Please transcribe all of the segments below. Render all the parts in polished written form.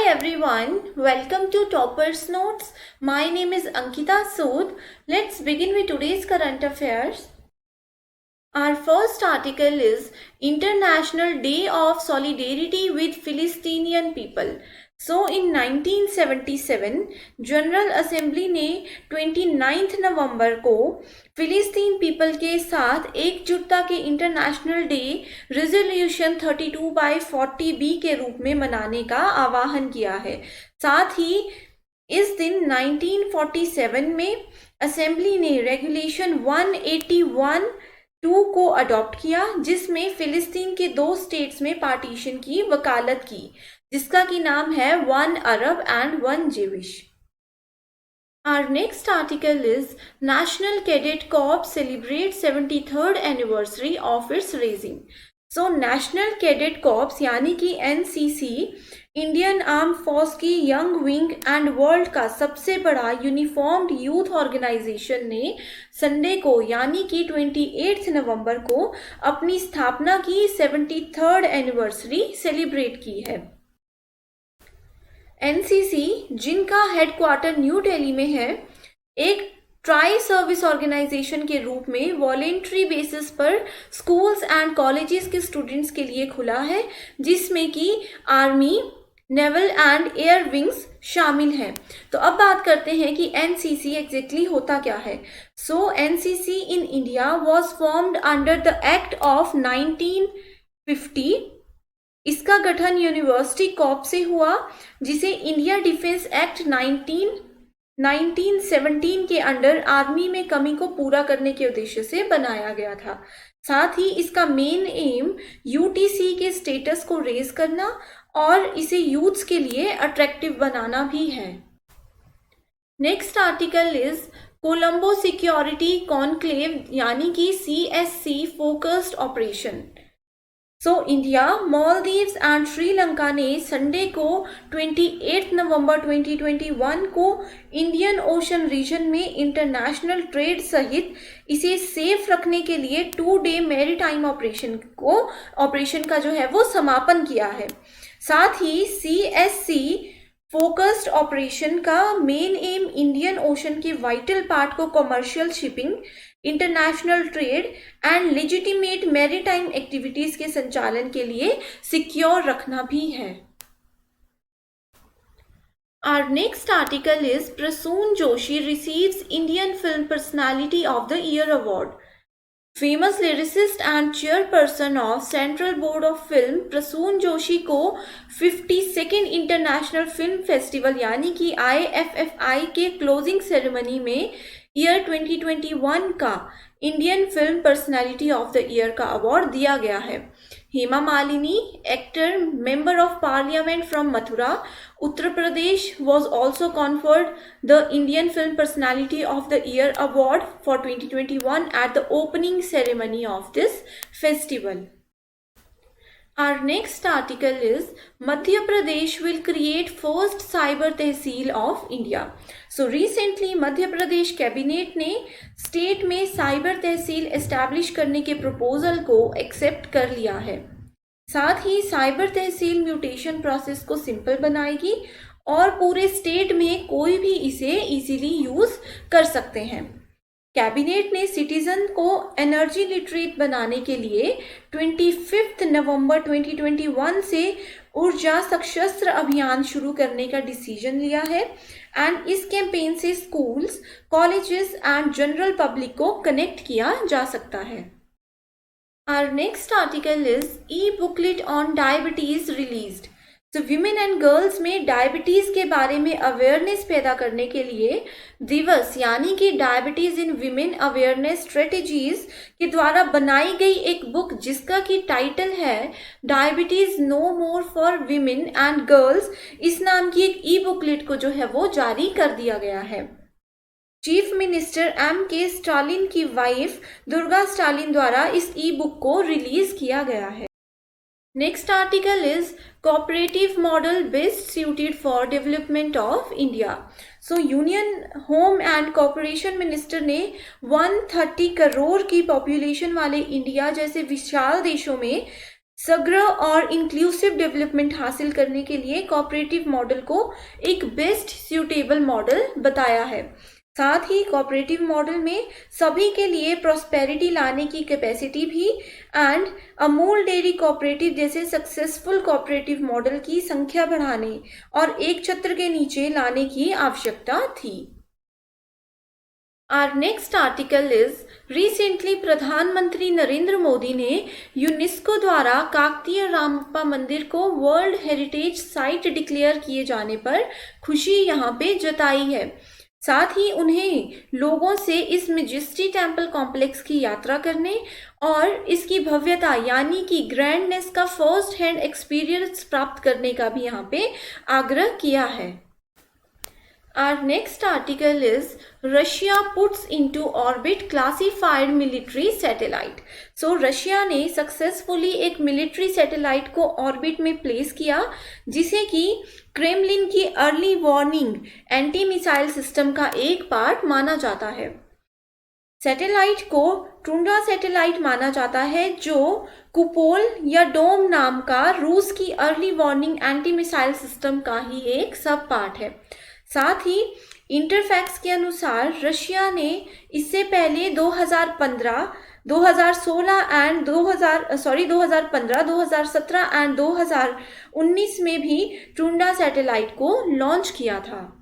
everyone, welcome to Topper's Notes. My name is Ankita Sood. Let's begin with today's current affairs. Our first article is International Day of Solidarity with Palestinian People. So in 1977, general assembly ने 29 नवंबर को फिलिस्तीन people के साथ एकजुटता के international day resolution 32/40B के रूप में मनाने का आह्वान किया है। साथ ही इस दिन 1947 में असेंबली ने रेगुलेशन 181(2) को अडॉप्ट किया, जिसमें फिलिस्तीन के 2 स्टेट्स में पार्टीशन की वकालत की, जिसका की नाम है 1 Arab and 1 Jewish. Our next article is National Cadet Corps celebrates 73rd anniversary of its raising. So National Cadet Corps यानी कि NCC इंडियन आर्म फोर्स की यंग विंग एंड वर्ल्ड का सबसे बड़ा यूनिफॉर्म्ड यूथ ऑर्गेनाइजेशन ने Sunday को यानी कि 28 नवंबर को अपनी स्थापना की 73rd एनिवर्सरी सेलिब्रेट की है। एनसीसी, जिनका हेडक्वार्टर न्यू दिल्ली में है, एक ट्राई सर्विस ऑर्गेनाइजेशन के रूप में वॉलेंट्री बेसिस पर स्कूल्स एंड कॉलेजेस के स्टूडेंट्स के लिए खुला है, जिसमें कि army, naval and air wings शामिल हैं। तो अब बात करते हैं कि एनसीसी एग्जैक्टली होता क्या है। So NCC in India was formed under the act of 1950। इसका गठन यूनिवर्सिटी कॉर्प से हुआ, जिसे इंडिया डिफेंस एक्ट 1917 के अंडर आर्मी में कमी को पूरा करने के उद्देश्य से बनाया गया था। साथ ही इसका मेन एम यूटीसी के स्टेटस को रेज करना और इसे यूथ्स के लिए अट्रैक्टिव बनाना भी है। Next article is Colombo security conclave यानी कि CSC focused operation. So India, Maldives and Sri Lanka ने संडे को 28 नवंबर 2021 को इंडियन ओशन रीजन में इंटरनेशनल ट्रेड सहित इसे सेफ रखने के लिए 2-day मैरीटाइम ऑपरेशन का जो है वो समापन किया है। साथ ही CSC फोकस्ड ऑपरेशन का मेन एम इंडियन ओशन के वाइटल पार्ट को commercial shipping, international trade and legitimate maritime activities के संचालन के लिए सिक्योर रखना भी है। Our next article is Prasoon Joshi receives Indian Film Personality of the Year award. Famous lyricist and chairperson of central board of film Prasoon Joshi को 52nd international film festival यानी कि IFFI के क्लोजिंग सेरेमनी में year 2021 का Indian film personality of the year का award दिया गया है। Hema Malini, actor, member of parliament from Mathura, Uttar Pradesh, was also conferred the Indian Film Personality of the Year award for 2021 at the opening ceremony of this festival. Our next article is Madhya Pradesh will create first cyber tehsil of India. So recently Madhya Pradesh cabinet ने state में cyber तहसील establish करने के proposal को accept कर लिया है। साथ ही cyber तहसील mutation process को सिंपल बनाएगी और पूरे स्टेट में कोई भी इसे इजीली यूज कर सकते हैं। कैबिनेट ने सिटीजन को एनर्जी लिटरेट बनाने के लिए 25 नवंबर 2021 से ऊर्जा सशस्त्र अभियान शुरू करने का डिसीजन लिया है एंड इस कैंपेन से schools, colleges and general public को कनेक्ट किया जा सकता है। Our next article is e-booklet on diabetes released. तो विमेन एंड गर्ल्स में डायबिटीज के बारे में अवेयरनेस पैदा करने के लिए दिवस यानी कि डायबिटीज इन विमेन अवेयरनेस स्ट्रेटेजीज के द्वारा बनाई गई एक बुक, जिसका की टाइटल है diabetes no more for women and girls, इस नाम की एक ई बुकलेट को जो है वो जारी कर दिया गया है। Chief minister M.K. स्टालिन की वाइफ दुर्गा स्टालिन द्वारा इस ई बुक को रिलीज किया गया है। Next article is cooperative model best suited for development of India. So union home and corporation minister ने 130 करोड़ की पॉपुलेशन वाले इंडिया जैसे विशाल देशों में समग्र और इंक्लूसिव डेवलपमेंट हासिल करने के लिए कोऑपरेटिव मॉडल को एक बेस्ट सूटेबल मॉडल बताया है। साथ ही कोऑपरेटिव मॉडल में सभी के लिए प्रॉस्पेरिटी लाने की कैपेसिटी भी एंड अमूल डेयरी कोऑपरेटिव जैसे सक्सेसफुल कोऑपरेटिव मॉडल की संख्या बढ़ाने और एक छत्र के नीचे लाने की आवश्यकता थी। Our next article is recently प्रधानमंत्री नरेंद्र मोदी ने यूनेस्को द्वारा काकतीय रामप्पा मंदिर को वर्ल्ड हेरिटेज साइट डिक्लेयर किए जाने पर खुशी यहाँ पे जताई है। साथ ही उन्हें लोगों से इस मेजेस्टी टेम्पल कॉम्प्लेक्स की यात्रा करने और इसकी भव्यता यानी कि ग्रैंडनेस का फर्स्ट हैंड एक्सपीरियंस प्राप्त करने का भी यहाँ पे आग्रह किया है। Our next article is Russia puts into orbit classified military satellite. So Russia ने सक्सेसफुली एक मिलिट्री सैटेलाइट को ऑर्बिट में प्लेस किया जिसे कि क्रेमलिन की early warning anti missile system का एक पार्ट माना जाता है। सैटेलाइट को टुंड्रा सैटेलाइट माना जाता है जो कुपोल या डोम नाम का रूस की early warning anti missile system का ही एक सब पार्ट है। साथ ही इंटरफैक्स के अनुसार रशिया ने इससे पहले 2015, 2017 एंड 2019 में भी टुंड्रा सैटेलाइट को लॉन्च किया था।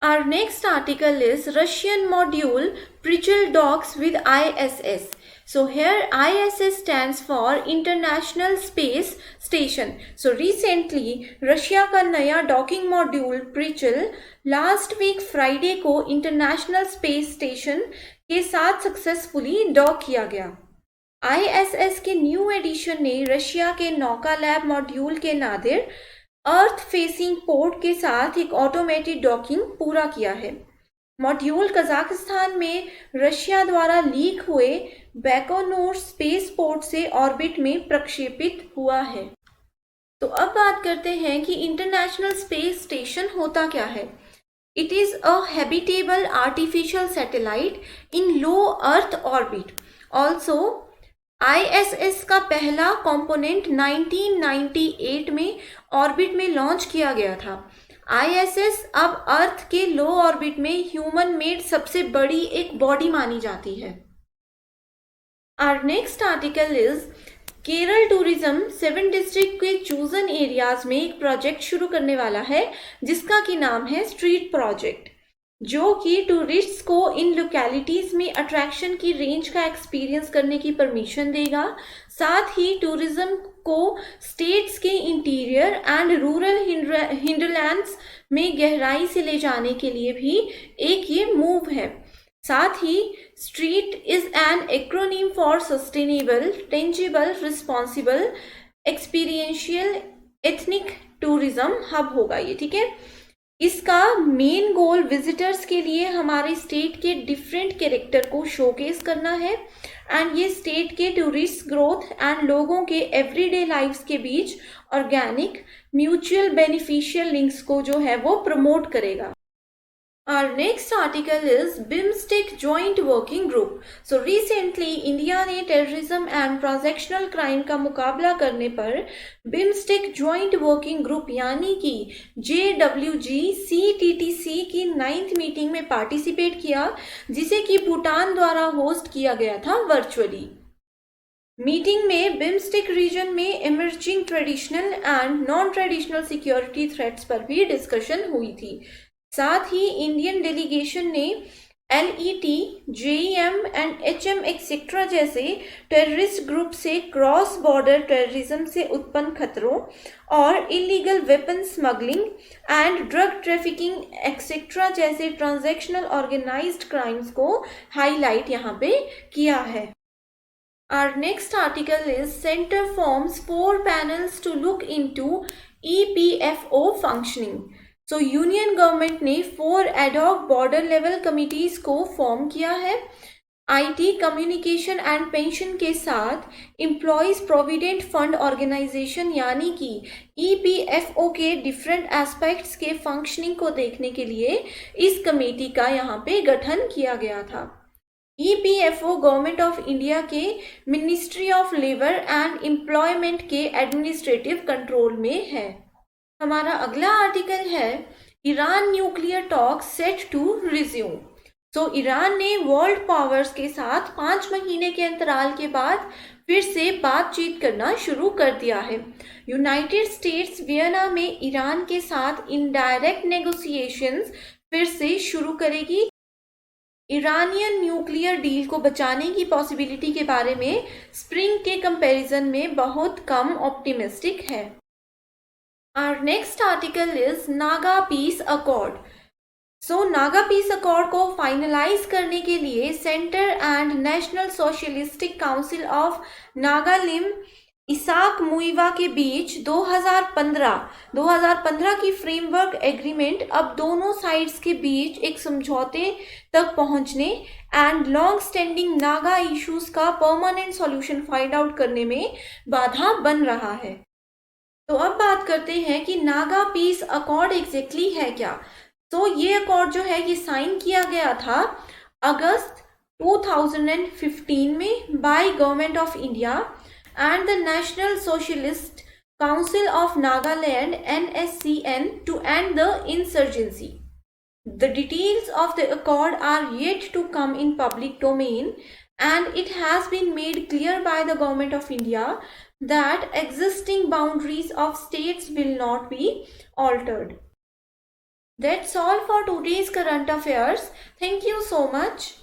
Our next article is Russian module Prichal docks with ISS. So here ISS stands for International Space Station. So recently Russia का नया docking module Prichal last week Friday को International Space Station के साथ successfully dock किया गया। ISS के new addition ने Russia के नौका लैब मॉड्यूल के नादिर अर्थ फेसिंग पोर्ट के साथ एक ऑटोमेटेड डॉकिंग पूरा किया है। मॉड्यूल कजाकिस्तान में रशिया द्वारा लीक हुए बैकोनोर स्पेस पोर्ट से ऑर्बिट में प्रक्षेपित हुआ है। तो अब बात करते हैं कि इंटरनेशनल स्पेस स्टेशन होता क्या है। It is a habitable artificial satellite in low earth orbit. Also ISS का पहला कंपोनेंट 1998 में ऑर्बिट में लॉन्च किया गया था। ISS अब अर्थ के लो ऑर्बिट में ह्यूमन मेड सबसे बड़ी एक बॉडी मानी जाती है। Our next article is Kerala tourism 7 district के चूजन एरियाज में एक प्रोजेक्ट शुरू करने वाला है जिसका की नाम है स्ट्रीट प्रोजेक्ट, जो कि टूरिस्ट्स को इन लोकेलिटीज में अट्रैक्शन की रेंज का एक्सपीरियंस करने की परमिशन देगा। साथ ही टूरिज्म को स्टेट्स के इंटीरियर एंड रूरल हिंडरलैंड्स में गहराई से ले जाने के लिए भी एक ये मूव है। साथ ही STREET is an acronym for sustainable, tangible, responsible, experiential ethnic tourism hub होगा ये, ठीक है। इसका मेन गोल विजिटर्स के लिए हमारे स्टेट के डिफरेंट कैरेक्टर को शोकेस करना है एंड ये स्टेट के टूरिस्ट ग्रोथ एंड लोगों के एवरीडे लाइफ्स के बीच ऑर्गेनिक म्यूचुअल बेनिफिशियल लिंक्स को जो है वो प्रमोट करेगा। Our next article is BIMSTEC Joint Working Group. So recently India ने टेररिज्म एंड ट्रांजैक्शनल क्राइम का मुकाबला करने पर BIMSTEC Joint Working Group यानी कि JWG-CTTC की 9th मीटिंग में पार्टिसिपेट किया जिसे कि भूटान द्वारा होस्ट किया गया था वर्चुअली। मीटिंग में बिम्स्टेक रीजन में emerging traditional and non traditional security threats पर भी डिस्कशन हुई थी। साथ ही इंडियन डेलीगेशन ने LET, JEM and HM etcetera जैसे टेररिस्ट ग्रुप से क्रॉस बॉर्डर टेररिज्म से उत्पन्न खतरों और illegal weapon smuggling and drug trafficking etcetera जैसे ट्रांजैक्शनल ऑर्गेनाइज्ड क्राइम्स को हाईलाइट यहाँ पे किया है। Our next article is Center forms 4 panels to look into EPFO functioning. So union government ने 4 एडॉक बॉर्डर लेवल कमिटीज को फॉर्म किया है। IT, कम्युनिकेशन एंड पेंशन के साथ एम्प्लॉयज प्रोविडेंट फंड ऑर्गेनाइजेशन यानी कि EPFO के डिफरेंट एस्पेक्ट्स के फंक्शनिंग को देखने के लिए इस कमेटी का यहाँ पे गठन किया गया था। EPFO गवर्नमेंट ऑफ इंडिया के ministry of labour and employment के एडमिनिस्ट्रेटिव कंट्रोल में है। हमारा अगला आर्टिकल है Iran nuclear talk set to resume. तो ईरान ने वर्ल्ड पावर्स के साथ 5 महीने के अंतराल के बाद फिर से बातचीत करना शुरू कर दिया है। यूनाइटेड स्टेट्स वियना में ईरान के साथ इनडायरेक्ट नेगोशिएशंस फिर से शुरू करेगी। ईरानियन न्यूक्लियर डील को बचाने की पॉसिबिलिटी के बारे में स्प्रिंग के कंपैरिजन में बहुत कम ऑप्टिमिस्टिक है। Our next article is Naga peace accord. Naga peace accord को फाइनलाइज करने के लिए centre and national socialistic council of Nagalim Isak Muivah के बीच 2015 की फ्रेमवर्क एग्रीमेंट अब दोनों साइड्स के बीच एक समझौते तक पहुंचने and long standing Naga issues का परमानेंट सॉल्यूशन फाइंड आउट करने में बाधा बन रहा है। तो अब बात करते हैं कि नागा पीस अकॉर्ड एग्जैक्टली है क्या। तो ये अकॉर्ड जो है ये साइन किया गया था अगस्त 2015 में by government of India and the National Socialist Council of Nagaland NSCN to end the insurgency. The details of the accord are yet to come in public domain, and it has been made clear by the Government of India that existing boundaries of states will not be altered. That's all for today's current affairs. Thank you so much.